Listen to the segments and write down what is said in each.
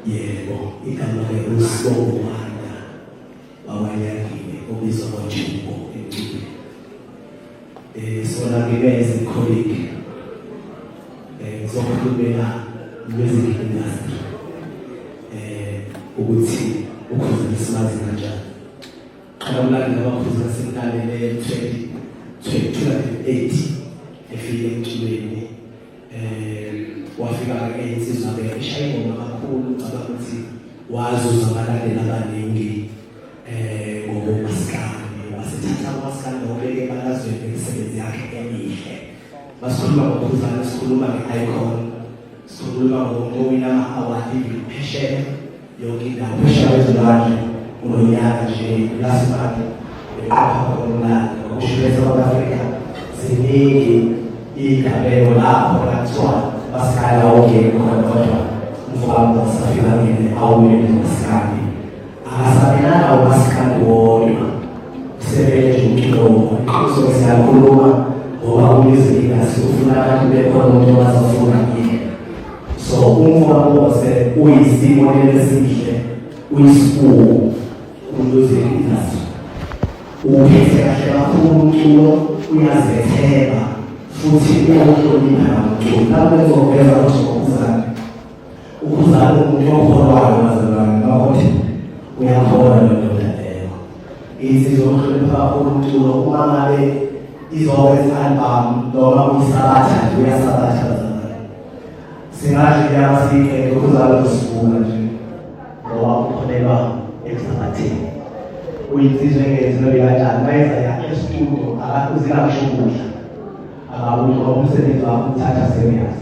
Yebo, igama uSibongwana wawayakile obizwa ngoJumbo encike. Sona ngibeze colleague. Ngizokhulumela music industry. Ukuthi ukhuza isimazi kanjani. Qala umlando abakhuza sentalele 2008 efike emculweni. Wafika insizwa beshaye ngoma kakhulu ngicabanga ukuthi wazuza abalandeli abaningi ngomaskandi wasethatha umaskandi obeke balazwe imisebenzi yakhe emihle basikhuluma ngokhuzana sikhuluma nge-icon sikhuluma ngowina ama-award phesheya yonke indawo phesheya wezilwandle ngonyaka nje last month eqapha khona ngokusho South Africa ziningi igabelo lapho kuthiwa basikala ongekho kodwa umfana wasafika ngene awume masikali akasabelana umasikali wodwa usebenze umculo iqhuso siyakhuluma ngoba umuziki asifuna abantu bekhona umuntu wazofuna yini so umfana wose uyisibonelo esihle uyisibuko umuziki industry uphethe kahle kakhulu umculo uyazetheba futhi uyahlonipha umculo lapho ezoveza ukuthi ukuzala umuntu okholwayo bazalwane bakuthi uyakholwa ndoda leyo isizohlonipha kakhulu umculo uma ngabe izokwenza album noma uyisabatha nje uyasabatha bazalwane singathi kuyabasike ukuzala usibuka nje ngoba ukholelwa ekusabatheni uyitsizwe ngezinto kanjani bayenza yakhe studio akakuzinakashukudla akabukho umsebenzi wakho uthatha serious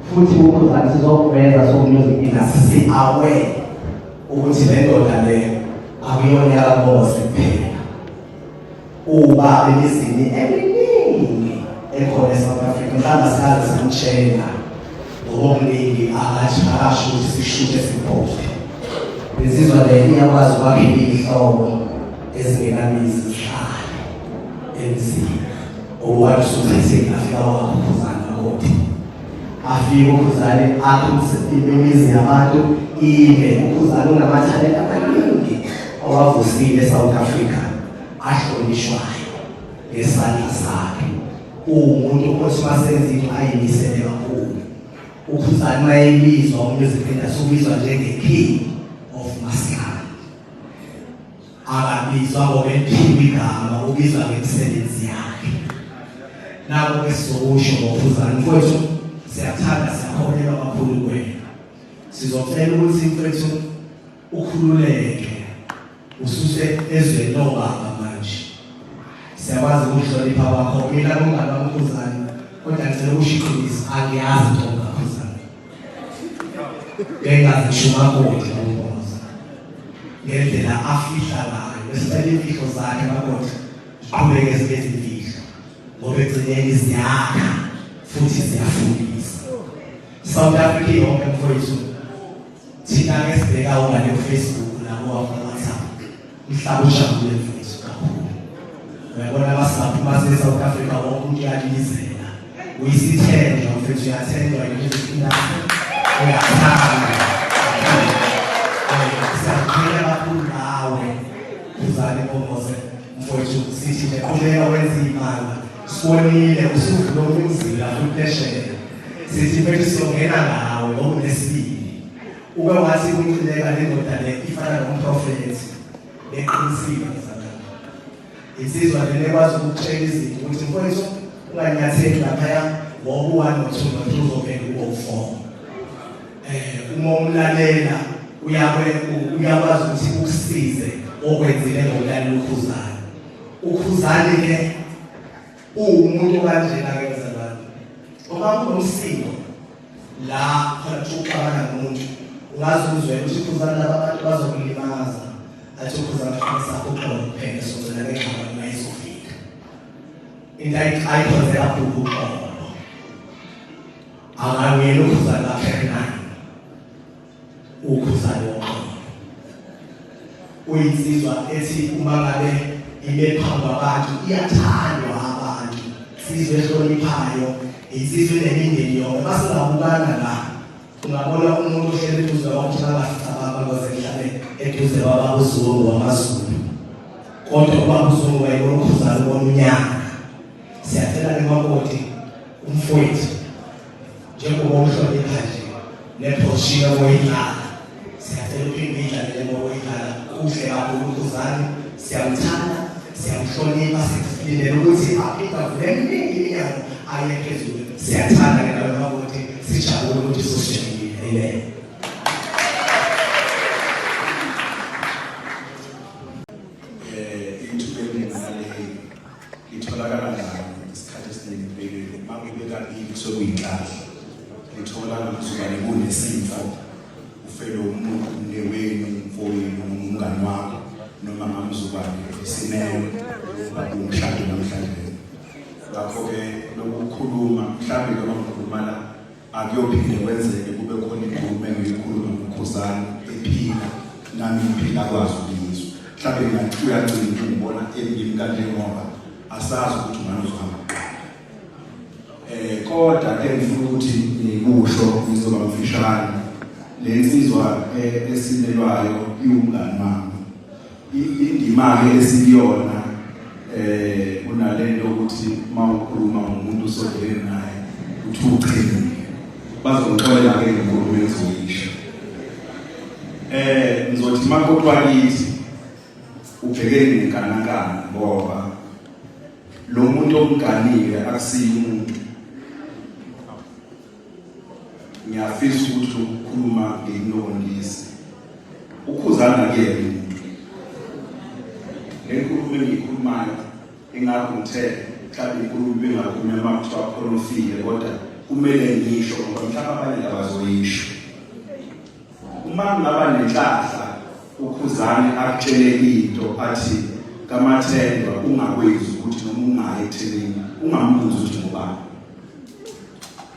futhi ukukhuzana sizokuveza somusic industry aware ukuthi le ndoda le akuyona yakabose kuphela uba emizini eminingi ekhona eSouth Africa mhlawumbe sikaze samtshela ngokuningi akasho ukuthi sishute siposte bezizwa le iyakwazi ukwakhela ihlobo ezingenamizi zihlale emzini owayesuthise afika wakhuzana kodwa afike ukhuzane akhulise imizi yabantu ime ukhuzane unamathalente amaningi owavusile eSouth Africa ahlonishwayo ngesandla sakhe umuntu othi masenza into ayimisele kakhulu ukhuzane mayibizwa umusic industry ubizwa njenge-king of maskandi akabizwa ngokwemphiwa igama ubizwa ngemisebenzi yakhe nabo esizokusho ngokhuzane mfowethu siyathanda siyakholelwa kakhulu kuwena sizocela ukuthi mfowethu ukhululeke ususe ezweni lobaba manje siyakwazi ukuhlonipha kwakho mina kungani wamkhuzane kodwa ngicela ukushiqisa angiyazi ntombi kakhuzane engazishuma kodwa umboza ngendlela afihla ngayo esicela imfihlo zakhe bakodwa ziqhubeke zibezimfihlo ngoba egcineni ziyakha futhi ziyafundisa South Africa yonke mfowethu thina ngesibheka ungane ku-Facebook nabo WhatsApp mhlaba ujabule mfowethu kakhulu uyabona abasaphuma se-South Africa wonke umuntu uyalilizela uyisithenjwa mfowethu uyathenjwa nje uyathanda siyakuphela kakhulu nawe uzane Mbokoze mfowethu sithi nje qhubeka wenza imali sibonile usuvula umzila futhi sithi mfethu siyongena nawe ngokunesibili ube wathi ukuhluleka le ndoda le ifana nomprofethi eqinisile ngizakala insizwa le ekwazi ukutshela izinto ukuthi mfowethu unganyatheli laphaya ngoba u1 no2 no3 uzovela u4 uma umlalela uyakwazi ukuthi ukusize okwenzile ngokulalela ukhuzane ke umuntu kanjena ke bazalwane uma kunomsiko la khona uxabana nomuntu ungazuzwe ukuthi ukhuzana labantu bazokulimaza athi ukhuzana sakho uxolo kuphela sozela ngegama mayizofika into ayikhonzela kakhulu uqobo akangena ukhuzana kaPhekani ukhuzana woqobo uyinsizwa ethi uma ngabe ime phambi kwabantu iyathandwa abantu sizwe ehloniphayo insizwe nemindeni yonke basingabukana la ungabona umuntu ohleli eduze kwakho nabasicabanga ngozehlale eduze kwabazungu wamaZulu kodwa kwabazungu wayibona ukhuzana womnyaka siyacela lemakoti umfowethu njengoba uhlonipha nje nephoshiya woyidlala siyacela uphinde idlalele ngowoyidlala kuhle kakhulu ukhuzana siyamthanda siyamhlonipha silindele ukuthi aphinde avule eminye iminyango aye phezulu siyathanda ke nawe makoti sijabule ukuthi sosishiyile amen. Itholakala njani isikhathi esiningi bhekile makubeka into sokuyinhlahla ithola ngamazukane kunesifo ufelo umuntu newenu mfowenu umngani wakho noma ngamazukane isimelo umshado namhlanje ngakho-ke lokukhuluma mhlawumbe noma ngikhuluma la akuyophinde kwenzeke kube khona inkulumo engiyikhuluma ngokhuzana ephila nami ngiphila kwazi ukuyizwa mhlawumbe ngathi uyagcina ukubona endimi kanje ngoba asazi ukuthi ungani uzohamba kodwa ke ngifuna ukuthi ngikusho ngizoba mfishane lensizwa esinelwayo iwumngani wami indima-ke esiyona kunalento ukuthi mawukhuluma ngomuntu usondele naye uthi uqinile bazongixolela-ke ngenkulumo engizoyisho ngizothi makoti wakithi ubhekene nenkanakana ngoba lo muntu omganile akusiyo umuntu ngiyafisa ukuthi ukukhuluma ngekunokondisi ukhuzana-ke umuntu le nkulumo engiyikhulumayo ingakungithele mhlawumbe inkulumo bengakhuluma makuthiwa khona ufile kodwa kumele ngisho ngoba mhlawumbe abanye abazoyisho uma kungaba nenhlahla ukhuzane akutshele into athi kaMathendwa ungakwenzi ukuthi noma ungayi ethenini ungambuzi ukuthi ngubani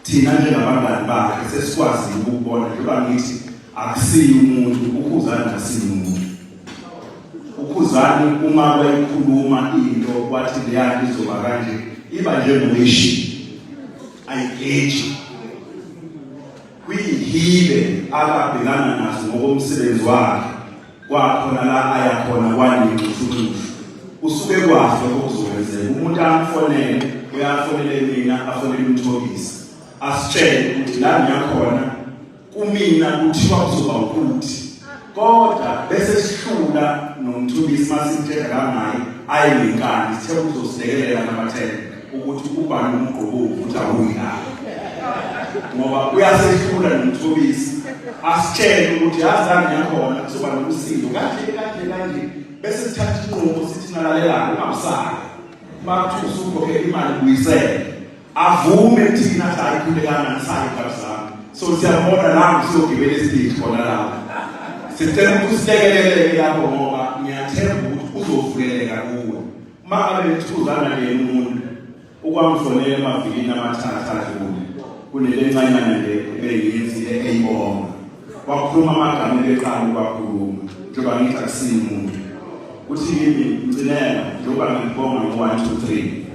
thina njengabangani bakhe sesikwazi ukubona njengoba ngithi akusiyo umuntu ukhuzane akusiyo umuntu ukhuzane uma wayikhuluma into kwathi leyanto izoba kanje iba njengomeshi ayigeji kuyihile akabhekana nazo ngokomsebenzi wakhe kwakhona la ayakhona kwaninxushunxushu usuke kwahle okuzokwenzeka umuntu amfonele uyafonele mina afonele umthobisi asitshele ukuthi la ngiyakhona kumina kuthiwa kuzoba ukuthi kodwa bese sihlula nomthobisi masimthetha kangayi aye ngenkani sithe uzosilekelela namathele ukuthi ubani umgqobo ukuthi awuyilapha ngoba uyasehlula nomthobisi asitshele ukuthi yazani yakhona kuzoba nokusindo kanje bese sithatha inqubo sithi nalalelana ungabusali bathi usukhokhe imali buyisele avume thina sayikhulekana nasayi kabuzami so siyabona la siyogibela isiteji khona lapho sicela ukuthi usilekelele lapho ngoba ngiyathemba ukuthi uzovuleleka kuwe uma ngabe nithuzana umuntu ukwamfonela emavikini amathathu adlule kunelencanyana le ebeyenzile eyibonga wakhuluma amagama eqala ukwakhuluma njengoba ngithi akusiyo umuntu uthi yimi ngcinela njengoba ngibonga ngo-1 2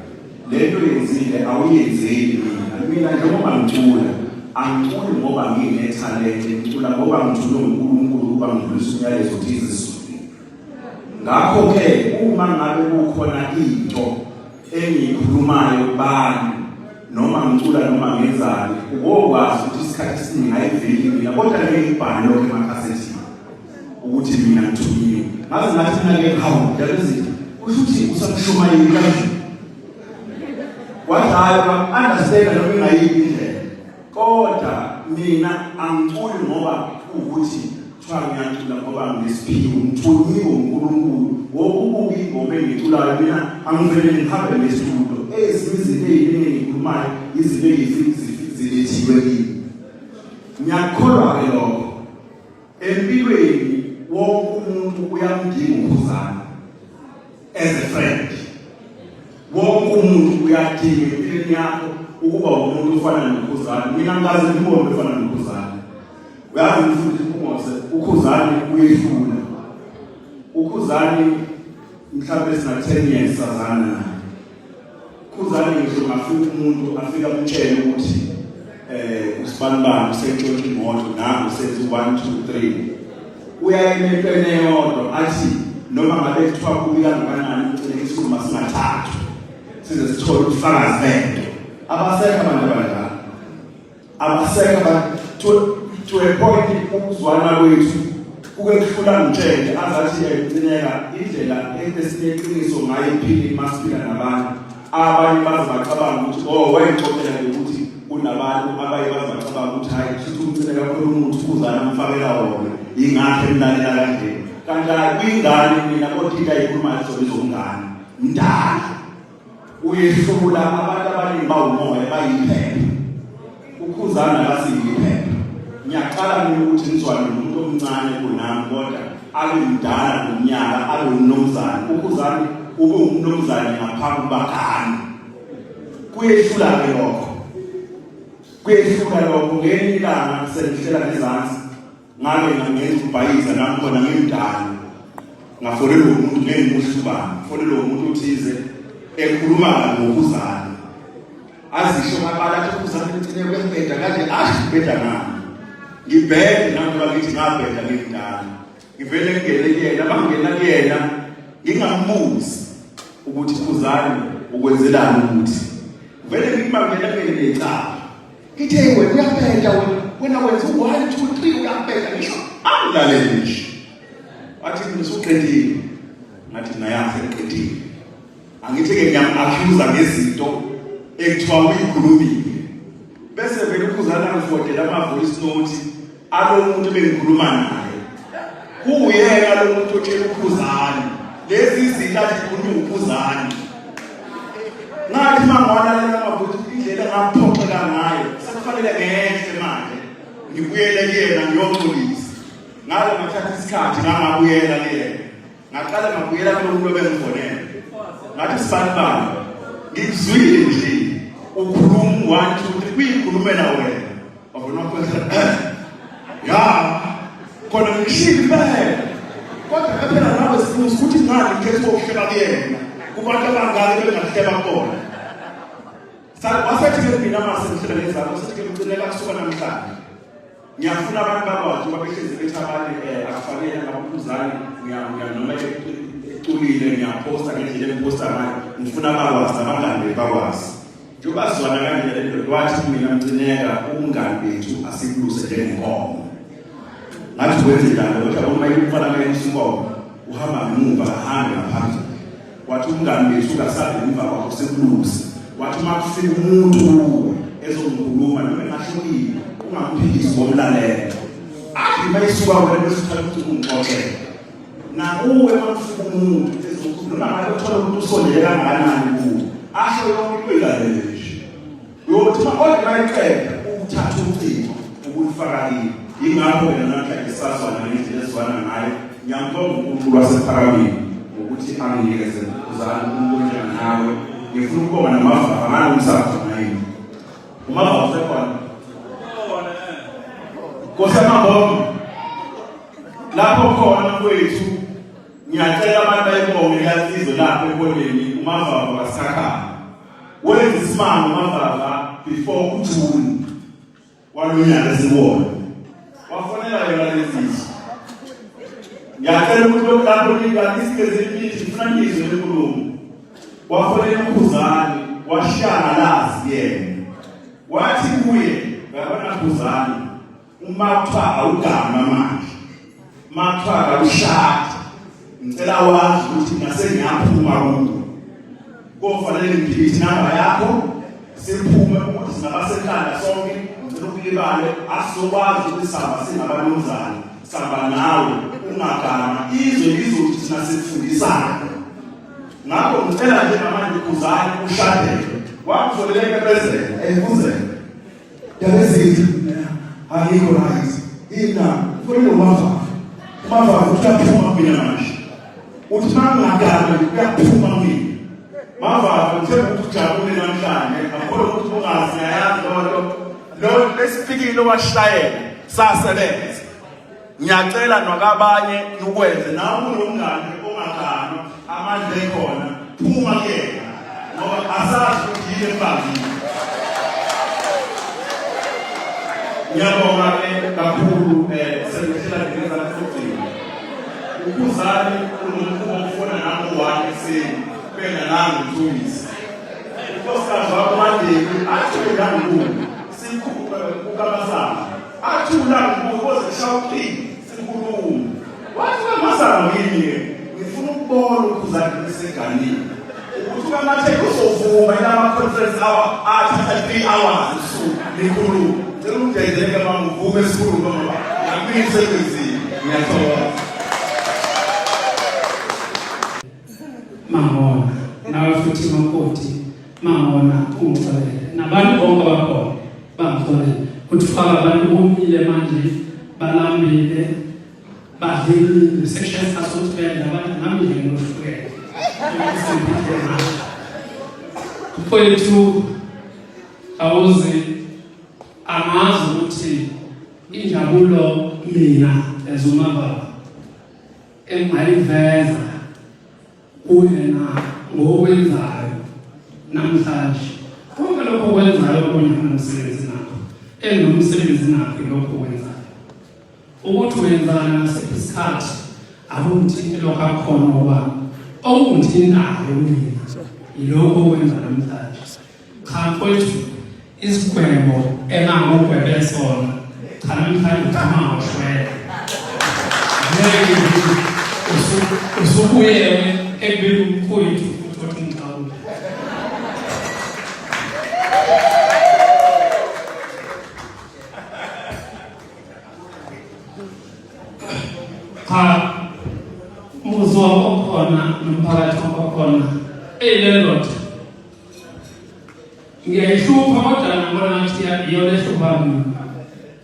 3 lento yenzile awuyenzeli mina njengoba ngicula angiculi ngoba nginethalente ngicula ngoba ngithule uNkulunkulu ukuba ngidlulise umyalezo othile esizulwini ngakho-ke uma ngabe kukhona into engiyikhulumayo kubantu noma ngicula noma ngenzani ukokwazi ukuthi isikhathi esiningi ayiveli mina kodwa ngeke ngibhale lokho emakhasethi ukuthi mina ngithunyile ngaze ngathi mina-ke hawu yalezinto kusho ukuthi usamshumayeli kanje wathi hayi understand noma ingayiphi indlela kodwa mina angiculi ngoba ukuthi kuthiwa ngiyacula ngoba nginesiphiwo ngithunyiwe uNkulunkulu wokubuka ingoma engiculayo mina angivele ngihambe nesitulo ezinye izinto ey'ningi engiyikhulumayo izinto zilethiwe kimi ngiyakholwa-ke lokho empilweni wonke umuntu uyamdinga ukhuzana as a friend wonke umuntu uyadinga empilweni yakho ukuba umuntu ofana noKhuzani. Mina ngikaze ngibone ofana noKhuzani. Uyazi mfundisi uMose, uKhuzani uyehlula. uKhuzani mhlawumbe sina 10 years sazana naye. uKhuzani ngisho ngafika umuntu afika amtshele ukuthi usibanibani usentshontsha imoto nami usenze 1 2 3. Uyayimempene yodwa athi noma ngabe kuthiwa kubi kangakanani ucele isikhuluma singathathu size sithole ubufakazi bento. Abasekho abantu abadala. Abasekho to a point ukuzwana kwethu kuke kuhlula ngitshele azathi ecingeka indlela esineqiniso ngayo iphini masiphila nabantu. Abanye bazabacabanga ukuthi wayixoxela ukuthi kunabantu abaye bazabacabanga ukuthi hayi sithi umcele kakhulu umuntu uKhuzani amfakela wona ingakho emlalela kanje. Kanjani kwingane mina kodwa ayikhuluma izongane mdala uyehlula abantu abaningi bawumoya bayiphepha. uKhuzani akasiyiphepha. Ngiyaqala mina ukuthi ngizwane nomuntu omncane kunami kodwa abe mdala ngomnyaka abe umnomzana. uKhuzani ube umnomzana ngaphambi bakani. Kuyehlula ke lokho. Kuyehlula lokho ngenye ilanga sengihlala ngezansi ngabe ngenza ubhayisa nami khona ngimdala. Ngafolela umuntu ngengimuhlubani. Ngafolela umuntu uthize ekhuluma ngoKhuzani. Azisho ngabala ukuthi uKhuzani uthine kwembeda kanje beda nami. Ngibheke nami bakithi ngabheda ngimdala. Ngivele ngene kuyena bangena kuyena ngingambuzi ukuthi uKhuzani ukwenzelani ukuthi. Vele ngimangena ngelecala. Ngithe wena uyabheda wena wenza 1 2 3 uyabheda ngisho angilaleli nje. Wathi ngisuqedile. Ngathi nayazi ngiqedile. Angithi ke ngiyam-accuse ngezinto ekuthiwa uyikhulumile. Bese vele uKhuzani angifodela ama-voice note alomuntu bengikhuluma naye. Kuyena lo muntu otshela uKhuzani lezi zinto azikhuluma uKhuzani. Ngathi mangwalalela amavuthi indlela ngaphoxeka ngayo sekufanele ngehle manje ngibuyele kuyena ngiyoxolisa. Ngale ngathatha isikhathi ngangabuyela kuyena. Ngaqala ngabuyela kulo muntu obengifonela. Ngathi sibanibani ngikuzwile nje ukhuluma 1 2 3 kuyikhulumela wena. Wabona kwenzela ya khona ngishilo phela. Kodwa phela nawe sifuza ukuthi ngani ngikhethe ukuhleba kuyena. Kubantu abangaki bengahleba khona. Wasethi mina masengihlele ngezakho sithi ngicela kusuka namhlanje. Ngiyafuna abantu bakwazi ukuba behlezi bethabane akufanele ngabuKhuzani noma eculile ngiyaposta ngendlela engiposta ngayo. Ngifuna bakwazi abangani bakwazi. Njengoba sizwana kanje le nto wathi mina mcineka umngani bethu asikuluse njengenkomo. Ngathi kwenzekani kodwa uma ikufana ngenkomo uhamba ngemuva ahambe ngaphambili. Wathi umngani bethu kasabe emva kwakho sekulusa. Wathi makufika umuntu ezongikhuluma noma engahlukile ungamphikisi ngomlalela. Athi mayisuka wena besithatha ukuthi ungixoxele. Nakuwe makufika umuntu ezokhuluma ngabe uthola umuntu usondele kangakanani kuwe. Asho yonke uyilalele nje. Uyothi makodwa bayiqeda ukuthatha ucingo ukulifaka yini. Ingakho wena namhlanje sasazwana ngendlela esizwana ngayo. Ngiyambonga uNkulunkulu wasephakameni ukuthi anginikeze uKhuzani umuntu njenganawe. Ngifuna ukubonga namava ngalo umsapho naye. Umava usekhona. Kosamabonga. Lapho khona kwethu ngiyacela abantu bayibonge yasizo lapho ekoneni umava kaSakhana. Wenza isimanga umava before uJune. Walonyaka sibona. Wafonela yona lezizwe. Ngiyacela ukuthi lapho ngingasikeze imithi ngifuna ngizwe lenkulumo. Wafonela uKhuzani washana lazi yena. Wathi kuye ngabona uKhuzani uMathwa awugama manje. Mathwa akushada. Ngicela wazi ukuthi ngase ngiyaphuma kuwe. Kofanele ngiphithi namba yakho siphume ukuthi singabasekhanda sonke ngicela ukulibale asizokwazi ukuthi sihamba singabanozana. Sihamba nawe ungagama izwe lizothi thina sifundisana. Ngakho ngicela nje manje uKhuzani ushadele. Wakufoleleka president eyibuze. Yabezithi ayikho right. Ina kufanele umava. Umava uyaphuma mina manje. Uthi mangagama uyaphuma mina. Mava ngithemba ukuthi ujabule namhlanje akukho ukuthi ungazi ngayazi lo lesifikile washayela sasebenza. Ngiyacela nokabanye ukwenze nawe unomngane ongagano amandla ekhona phuma kuyena ngoba asazi ukuthi yini embangile. Ngiyabonga kakhulu sengihlela ngeza futhi ukuzali unomkhuba ofuna nami uwani ekseni bena nami ngithulisa unkosikazi wakho mandeni athula ngikuwe sikhupha ukabasana athula ngikuwe kozishawuqini sinkulumo wathi kamasana yini ngifuna ukubona ukuzali beseganini ukuthi kamathe uzovuma ilama conference hour athatha 3 hours usuku nikhuluma Ngiyenzeka mama uvume esikhulu mama yami isebenzile ngiyathola Mangona nawe futhi makoti mangona ungixolele nabantu bonke bakhona bangixolele ukuthi faka abantu bomile manje balambile badlile section asosibela abantu nambile ngohlukene kwethu awuzi amazi ukuthi injabulo mina ezumaba engayiveza kuyena ngokwenzayo namhlanje konke lokho kwenzayo kunomsebenzi nakho enomsebenzi nakho lokho kwenzayo ukuthi wenzana nasiphi isikhathi akumthini lokho akhona ngoba okungithinayo mina yilokho kwenza namhlanje cha kwethu isigwebo engangogwebe sona cha namhlanje uthama ngoshwele usubuye ekubeni umfowethu futhi ngicabule cha umuzwa okhona nomphakathi okhona eyilelodwa ngiyayihlupa kodwa ngibona ukuthi iyona ehlupha mina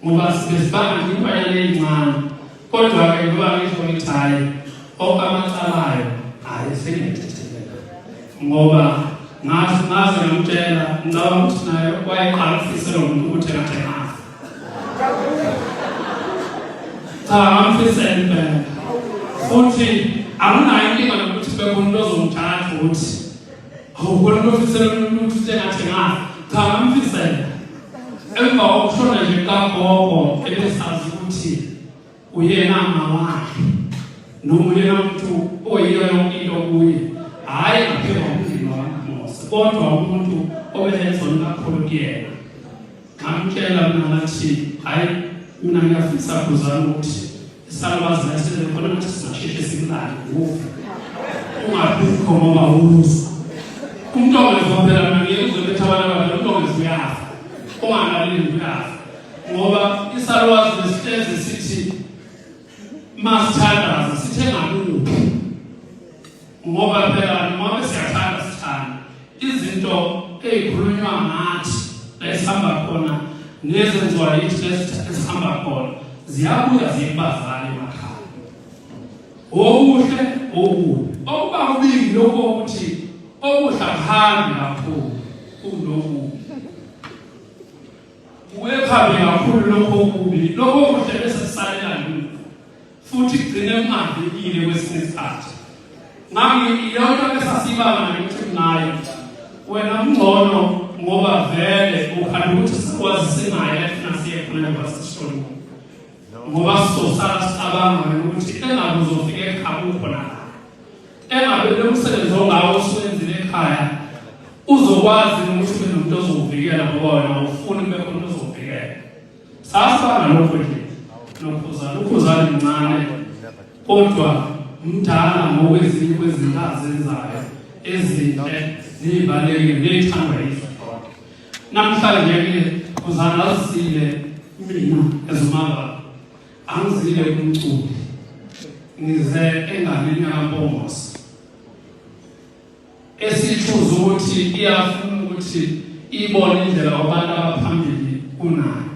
ngoba sibesibanga impanyana encane kodwa-ke ngoba ngisho ngithi hayi okamacalayo hayi sengiyethethekela ngoba ngaze ngamtshela ngicabanga ukuthi naye wayeqala ukufisela umuntu ukuthi engathenganga cha ngamfisela impela futhi akunayo inkinga nokuthi bekhona ozongithatha ukuthi awubona ukufisela umuntu ukuthi engathenganga cha ngamfisela emva kokushona nje kagogo ebesazi ukuthi uyena mawakhe noma uyena umuntu oyiyona into kuye hayi ngaphela umndeni wakaMose kodwa umuntu obelezona kakhulu kuyena ngamtshela mina ngathi hayi mina ngiyafisa kuzana ukuthi isalwazi lesele khona ukuthi sizosheshe simlande ngoku ungabikho ngoba uza umuntu ongezwa phela ngeke uzoletha abantu abadala umuntu ongezwa uyafa ungangalindi uyafa ngoba isalwazi lesihlezi sithi masithandaza sithenga kuphi ngoba phela noma siyathanda sithanda izinto ezikhulunywa ngathi lesihamba khona nezenziwa yithi lesihamba khona ziyabuya ziyibazale emakhaya okuhle okubi okuba kubili lokho ukuthi okuhle akuhambi kakhulu kuloku uwephambi kakhulu lokho okubi lokho kuhle bese sisalela lutho futhi kugcine kungavikile kwesinye isikhathi iyona besasibanga nokuthi nayo wena mngcono ngoba vele ukhanda ukuthi sikwazi singaye efuna siye khona kwasisholo ngoba sizosala sicabanga ukuthi engabe uzofika ekhaya ukhona engabe lo msebenzi ongawo uswenzile ekhaya uzokwazi ukuthi ube nomuntu ozokuvikela ngoba wena ufuna ube khona ozokuvikela sasibanga lokho nje nokhuzana incane kodwa mdala ngokwezinye kwezinto azenzayo ezinhle zibaleke nezithandwa yizona namhlanje ke kuzana azisile mina ezimanga angizile kumculi ngize enganeni kaMpongose esithuza ukuthi iyafuna ukuthi ibone indlela abantu abaphambili kunayo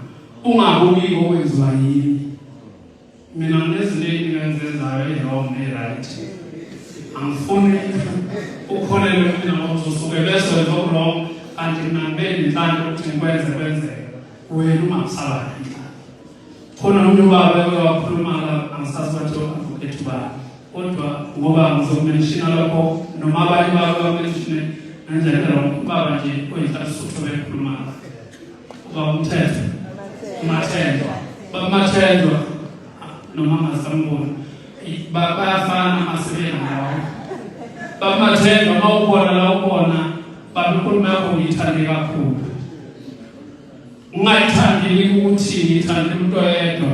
ungabuki okwenziwa yini mina nezinto engizenzayo e-wrong ne-right angifuni ukholelwe mina uzosuke bese lo kanti mina ngibeni inhlanhla ukuthi kwenzeke wena uma usaba khona umuntu ubaba wakhuluma la angisazi bathi advocate ba kodwa ngoba ngizomenshina lokho noma abanye bamenshine ngendlela lo ubaba nje oyinhlalo sutho bekhuluma uba umthetho bamathendwa noma ngasambona bayafana amasebenzi ngawo bamathendwa mawubona la ubona babekhuluma yakho ngiyithande kakhulu ungayithandi ukuthi ngithande umuntu oyedwa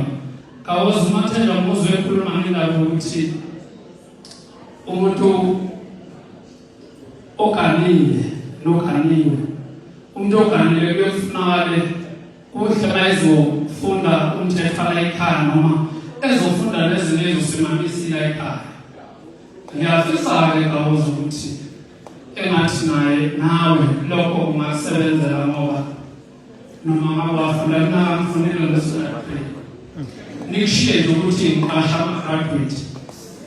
kawuze umathendwa ngozwe ekhuluma ngindaba ukuthi umuntu oganile noganiwe umuntu oganile kuyofunakale kuhle ezofunda umthetho la ekhaya noma ezofunda nezinto ezosimamisile ekhaya ngiyafisa-ke kawuze ukuthi engathi nawe lokho kungasebenzela ngoba noma ngabafunda kunamfunelo lesingapheli nikushiye nje ukuthi ngiqasha ama-graduate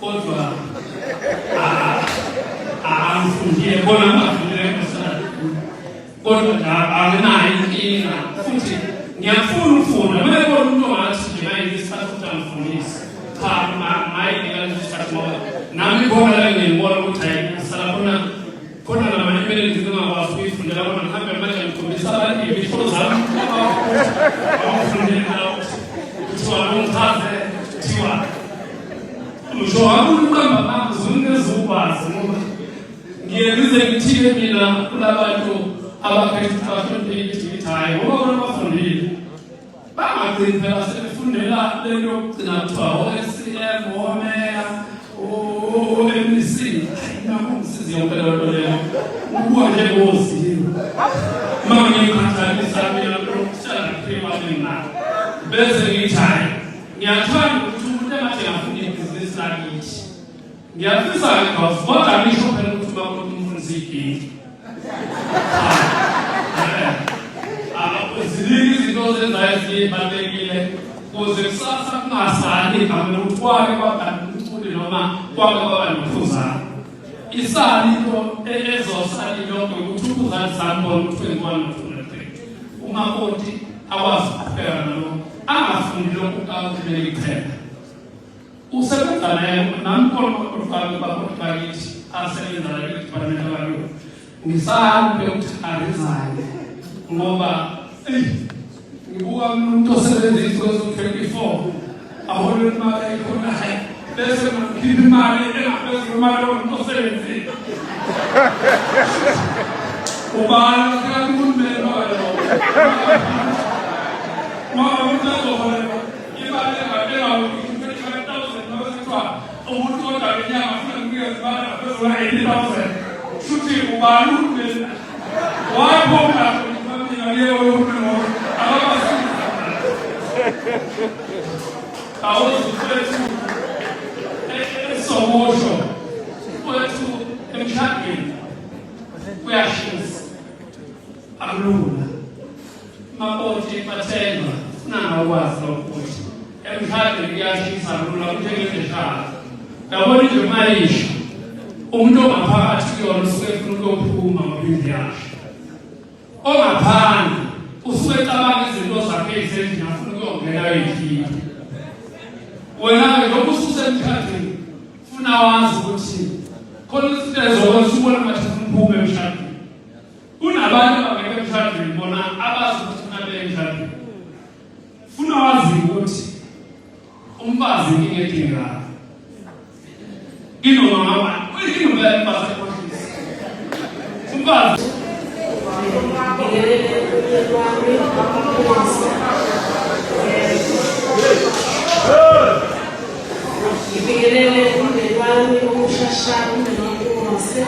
kodwa angifundile bona ngafundile kodwa anginayo inkinga futhi ngiyafuna ukufunda mele bona umuntu ongathi nje mayisikhathi ukuthi angifundise cha mayinika lesikhathi ngoba nami khona la ngiyibona ukuthi ayisala khona ngamanye imele ngingakwazi ukuyifundela bona ngihambe manje ngikhombisa abantu ibifo zami awufundela kuthiwa ngichaze kuthiwa usho wakuqamba manje zungezukwazi ngoba ngiyebize ngithike mina kulabantu abakhethe ukuthi hayi ngoba bona bafundile bangagcini phela sebefundela lento yokugcina kuthiwa o-SCM o-MEA o-MEC namumsizi yonke lento leyo ukuwa nje ngozilo uma ngiyikhathalisa mina lokuhlala ngiphimamina bese ngithi hayi ngiyathanda ukuthi umuntu engathi ngafunda ibhizinisi lakithi ngiyafisa-ke kodwa ngisho phela ukuthi uba umfundisi igili ziningi izinto zenzayo ezibalulekile ukuze kusasa kungasali igama lokuthi kwake kwaba nomculi noma kwake kwaba nophuzane isali into ezosali lonke ukuthi uphuzane sambona ukuthi kwenziwa nothunetheke umakoti akwazi ukupheka nalokho angafundi lokhu kakumele kuphela usebenza naye nami khona umakoti bakoti bakithi asebenza la kwi-department abalungu ngisahambe ukuthi arizaye ngoba ngibuka umuntu osebenzisa kwezo-24 ahole imali ayikhonayo bese ngikhipha imali engaphezulu imali yomuntu osebenzile ubala kathi uhulumeni loyo uma umuntu azoholela imali engaphezulu umuntu kodwa ngenyanga funa nginikeza imali ngaphezulu ka-80,000 futhi ubala uhulumeni waphonga awuzufethu esomosho wethu emshadweni kuyashisa akulula makoti bathendwa nangakwazi lokuthi emshadweni kuyashisa akulula kuthengezeshaka ngabona nje mayisho umuntu ongaphakathi kuyona usuke efuna ukuyophuma ngaphinda yasho ongaphandle usuke ecabanga izinto zakhe ezendlini afuna ukuyongena ey'khipha wena-ke lokhu ususemshadweni funa wazi ukuthi khona izinto ezokwenza ubona ngathi ufuna uphume emshadweni kunabantu abangekho emshadweni bona abazi ukuthi funa beye emshadweni funa wazi ukuthi umfazi inkinga edingekayo inoma ngabani inoma umfazi ekhohlisa umfazi Ngibingelele umndeni wami umushashana, umndeni wami uMose.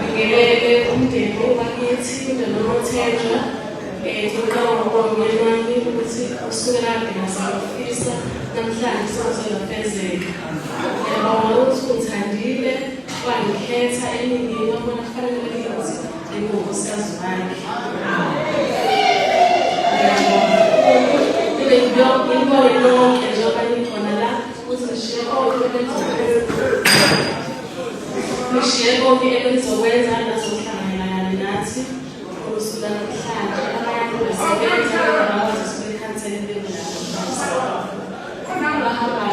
Ngibingelele umndeni wakithi, umndeni wamaThendwa. Ngicabanga ukuba umndeni wami ukuthi usukela kade ngasafisa namhlanje sewuzolafezeka. Ngiyabonga ukuthi ungithandile, wangikhetha eningini wabona kufanele ukuthi ngingunkosikazi wakhe. Ngibonge lonke njengoba nikhona la ukuthi ngishiye konke nje konke enizokwenza nazokuhlangana nathi usuku namhlanje abantu besebenza abawazi sibekhansele bebulala. Bahamba